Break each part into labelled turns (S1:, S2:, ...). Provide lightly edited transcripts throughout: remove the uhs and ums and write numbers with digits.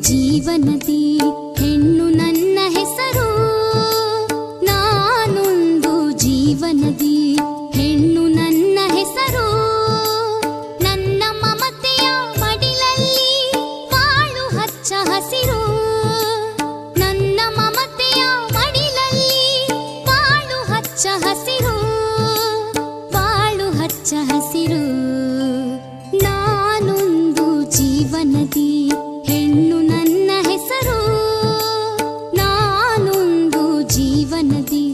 S1: ಜೀವನದಿ ಹೆಣ್ಣು ನನ್ನ ಹೆಸರು, ನಾನೊಂದು ಜೀವನದಿ ಹೆಣ್ಣು ನನ್ನ ಹೆಸರು. ನನ್ನ ಮಮತೆಯ ಮಡಿಲಲ್ಲಿ ಬಾಳು ಹಚ್ಚ ಹಸಿರು, ನನ್ನ ಮಮತೆಯ ಮಡಿಲಲ್ಲಿ ಬಾಳು ಹಚ್ಚ ಹಸಿರು, ಬಾಳು ಹಚ್ಚ ಹಸಿರು. ನಾನೊಂದು ಜೀವನದಿ ಹೆಣ್ಣು ನನ್ನ ಹೆಸರು, ನಾನೊಂದು ಜೀವನದಿ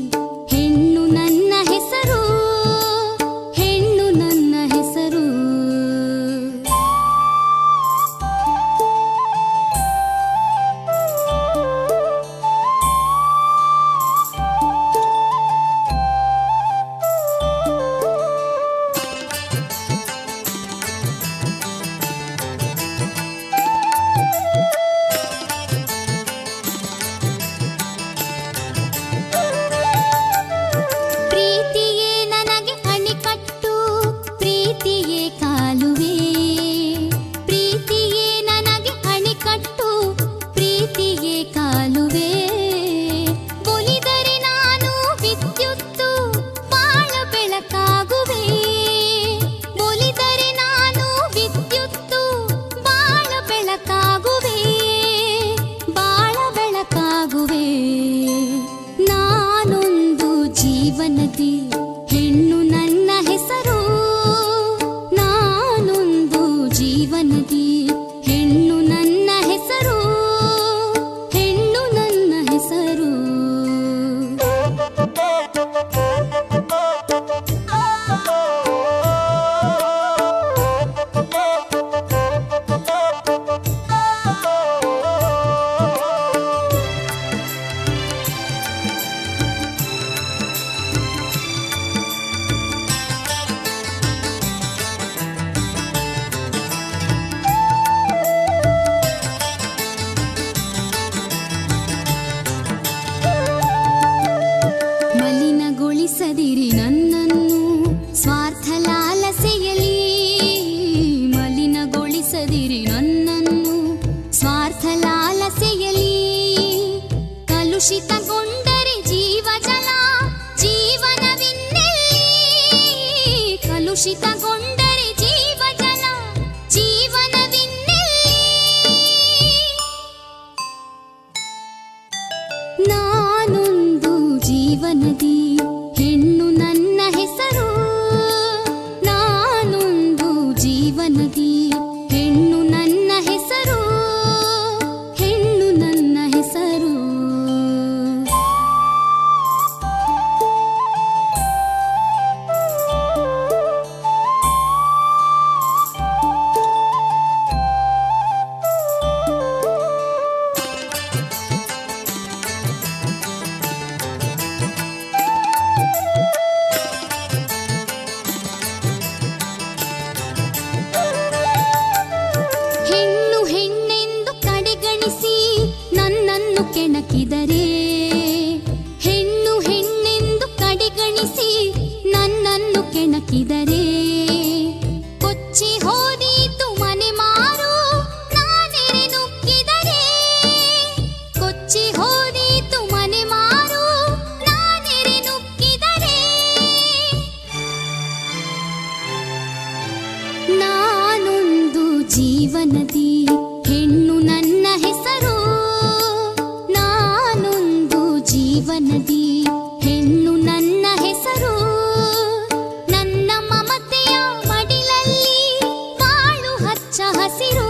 S1: ಹೆಣ್ಣು ನನ್ನ ಹೆಸರು, ಹೆಣ್ಣು ನನ್ನ ಹೆಸರು. ನಾನೊಂದು ಜೀವನದಿ ಹೆಣ್ಣು ನನ್ನ ಹೆಸರು, ನಾನೊಂದು ಜೀವನದಿ ಹೆಣ್ಣು ನನ್ನ ಹೆಸರು, ಹೆಣ್ಣು ನನ್ನ ಹೆಸರು. ಮಲಿನಗೊಳಿಸದಿರಿ ನನ್ನನ್ನು ಸ್ವಾರ್ಥ ಲಾಲಸೆಯಲಿ, ಮಲಿನಗೊಳಿಸದಿರಿ ನನ್ನನ್ನು ಸ್ವಾರ್ಥ ಲಾಲಸೆಯಲಿ. ಕಲುಷಿತಗೊಂಡರೆ ಜೀವಜಲ ಜೀವನವಿನ್ನೆಲ್ಲಿ, ಕಲುಷಿತಗೊಂಡರೆ ಜೀವಜಲ ಜೀವನವಿನ್ನೆಲ್ಲಿ. ನಾನೊಂದು ಜೀವನದಿ ಹೆಣ್ಣು ನನ್ನ ಹೆಸರು, ನಾನೊಂದು ಜೀವನದಿ ಹೆಣ್ಣು ನನ್ನ ಹೆಸರು, ಹೆಣ್ಣು ನನ್ನ ಹೆಸರು. ಹೆಣ್ಣು ಹೆಣ್ಣೆಂದು ಕಡೆಗಣಿಸಿ ನನ್ನನ್ನು ಕೆಣಕಿದರೆ, ಹೆಣ್ಣು ಹೆಣ್ಣೆಂದು ಕಡೆಗಣಿಸಿ ನನ್ನನ್ನು ಕೆಣಕಿದರೆ, ಕೊಚ್ಚಿ ಹೋದೀತು ಮನೆ ಮಾರು ನಾನೆರೆ ನುಗ್ಗಿದರೆ, ಕೊಚ್ಚಿ ಹೋದೀತು ಮನೆ ಮಾರು ನಾನೆರೆ ನುಗ್ಗಿದರೆ. ನಾನೊಂದು ಜೀವನದಿ ಹೆಣ್ಣು ನನ್ನ ಹೆಸರು, ನಾನೊಂದು ಜೀವನದಿ ಹೆಣ್ಣು ನನ್ನ ಹೆಸರು. ನನ್ನ ಮಮತೆಯ ಮಡಿಲಲ್ಲಿ ಬಾಳು ಹಚ್ಚ ಹಸಿರು,